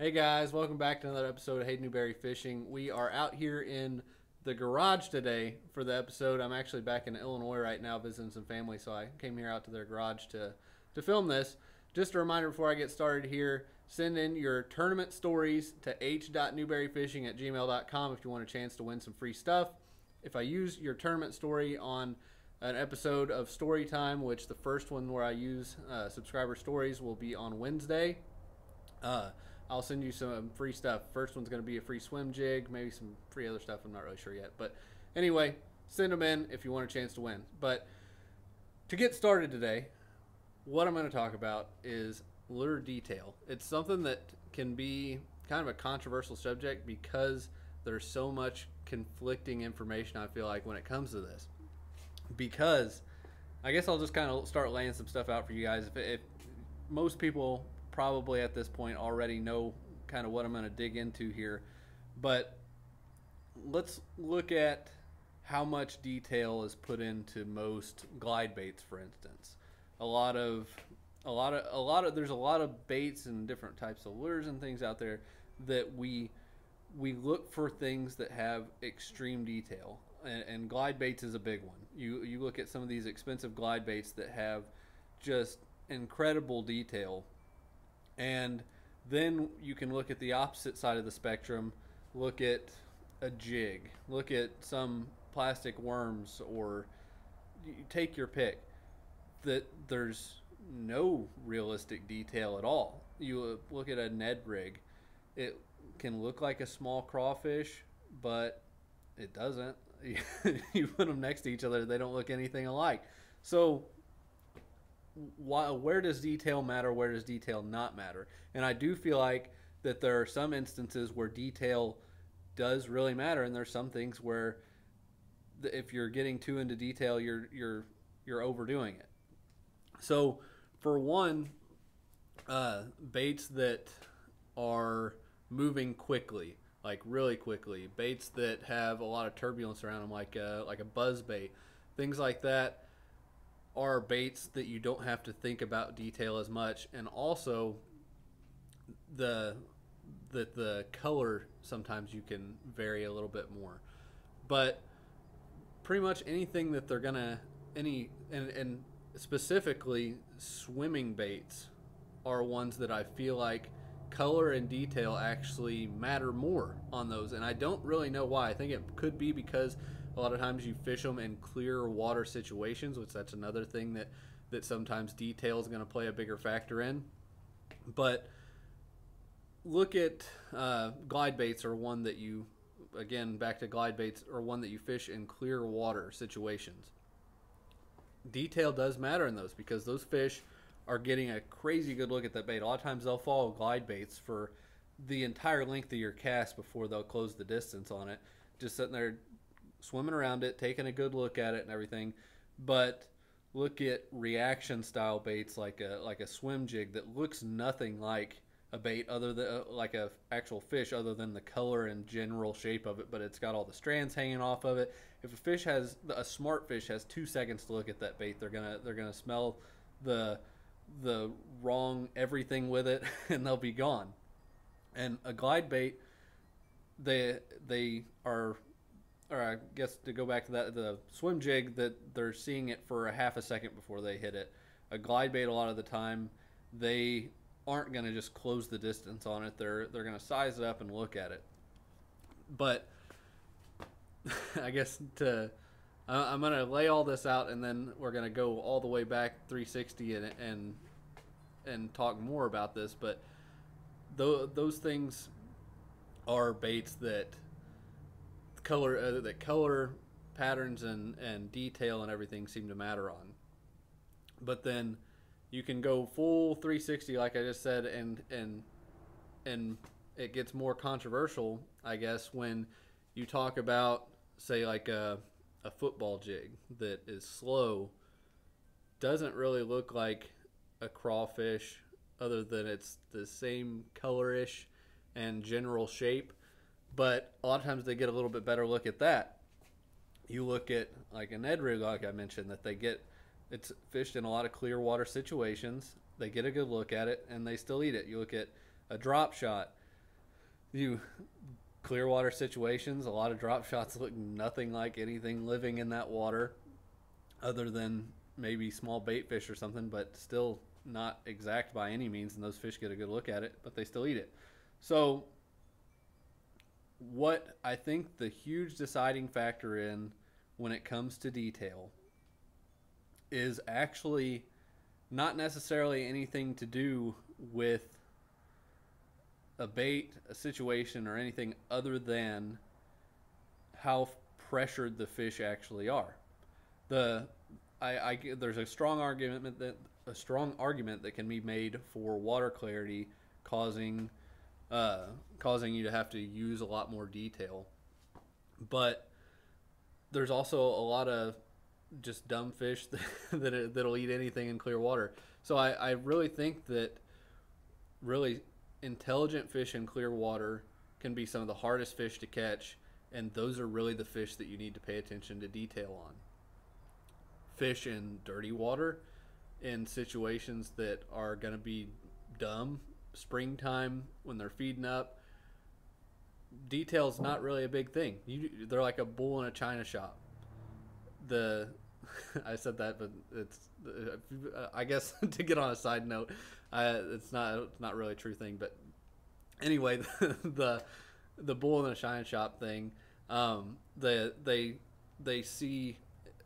Hey guys, welcome back to another episode of Hayden Newberry Fishing. We are out here in the garage today for the episode. I'm actually back in Illinois right now visiting some family, so I came here out to their garage to film this. Just a reminder before I get started here, send in your tournament stories to h.newberryfishing@gmail.com if you want a chance to win some free stuff. If I use your tournament story on an episode of Story Time, which the first one where I use subscriber stories will be on Wednesday, uh, I'll send you some free stuff. First one's going to be a free swim jig, maybe some free other stuff. I'm not really sure yet. But anyway, send them in if you want a chance to win. But to get started today, what I'm going to talk about is lure detail. It's something that can be kind of a controversial subject because there's so much conflicting information, I feel like, when it comes to this. Because I guess I'll just kind of start laying some stuff out for you guys. If most people probably at this point already know kind of what I'm going to dig into here, but let's look at how much detail is put into most glide baits, for instance. There's a lot of baits and different types of lures and things out there that we look for things that have extreme detail, and glide baits is a big one. You look at some of these expensive glide baits that have just incredible detail, and then you can look at the opposite side of the spectrum. Look at a jig. Look at some plastic worms, or you take your pick. That there's no realistic detail at all. You look at a Ned rig. It can look like a small crawfish, but it doesn't. You put them next to each other, they don't look anything alike. So where does detail matter? Where does detail not matter? And I do feel like that there are some instances where detail does really matter, and there's some things where if you're getting too into detail, you're overdoing it. So for one, baits that are moving quickly, like really quickly, baits that have a lot of turbulence around them, like a buzz bait, things like that, are baits that you don't have to think about detail as much, and also the the color sometimes you can vary a little bit more. But pretty much anything that they're gonna any and specifically swimming baits are ones that I feel like color and detail actually matter more on those, and I don't really know why. I think it could be because a lot of times you fish them in clear water situations, which that's another thing that sometimes detail is going to play a bigger factor in. But look at glide baits, or one that you, again, back to glide baits, or one that you fish in clear water situations. Detail does matter in those because those fish are getting a crazy good look at that bait. A lot of times they'll follow glide baits for the entire length of your cast before they'll close the distance on it, just sitting there swimming around it, taking a good look at it and everything. But look at reaction style baits like a swim jig that looks nothing like a bait, other than like a actual fish, other than the color and general shape of it, but it's got all the strands hanging off of it. If a smart fish has 2 seconds to look at that bait, they're gonna smell the wrong everything with it and they'll be gone. And a glide bait, they are, or I guess to go back to that, the swim jig, that they're seeing it for a half a second before they hit it. A glide bait, a lot of the time, they aren't going to just close the distance on it. They're going to size it up and look at it. But I guess I'm going to lay all this out, and then we're going to go all the way back 360 and talk more about this. But those things are baits that color patterns and detail and everything seem to matter on. But then you can go full 360, like I just said, and it gets more controversial, I guess, when you talk about, say, like a football jig that is slow, doesn't really look like a crawfish, other than it's the same colorish and general shape. But a lot of times they get a little bit better look at that. You look at like an Ned rig, like I mentioned, that it's fished in a lot of clear water situations. They get a good look at it and they still eat it. You look at a drop shot. You clear water situations, a lot of drop shots look nothing like anything living in that water, other than maybe small bait fish or something, but still not exact by any means. And those fish get a good look at it, but they still eat it. So, what I think the huge deciding factor in when it comes to detail is actually not necessarily anything to do with a bait, a situation, or anything other than how pressured the fish actually are. The there's a strong argument that can be made for water clarity causing causing you to have to use a lot more detail, but there's also a lot of just dumb fish that'll eat anything in clear water. So I really think that really intelligent fish in clear water can be some of the hardest fish to catch, and those are really the fish that you need to pay attention to detail on. Fish in dirty water, in situations that are going to be dumb, springtime when they're feeding up, detail's not really a big thing. They're like a bull in a china shop. The I said that, but it's I guess to get on a side note, it's not really a true thing. But anyway, the bull in a china shop thing, they see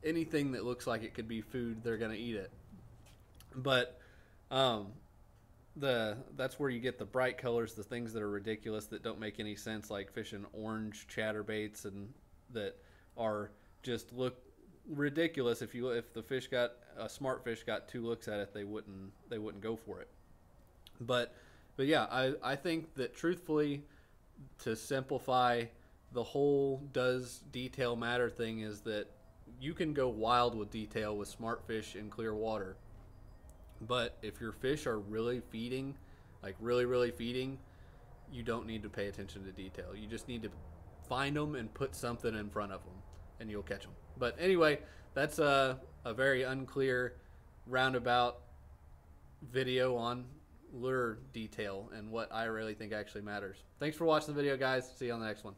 anything that looks like it could be food, they're gonna eat it. But um, that's where you get the bright colors, the things that are ridiculous that don't make any sense, like fishing orange chatterbaits and that are just look ridiculous. If the fish got a smart fish got two looks at it, they wouldn't go for it. But yeah, I think that truthfully, to simplify the whole does detail matter thing, is that you can go wild with detail with smart fish in clear water. But if your fish are really feeding, like really feeding, you don't need to pay attention to detail. You just need to find them and put something in front of them, and you'll catch them. But anyway, that's a very unclear, roundabout video on lure detail and what I really think actually matters. Thanks for watching the video, guys. See you on the next one.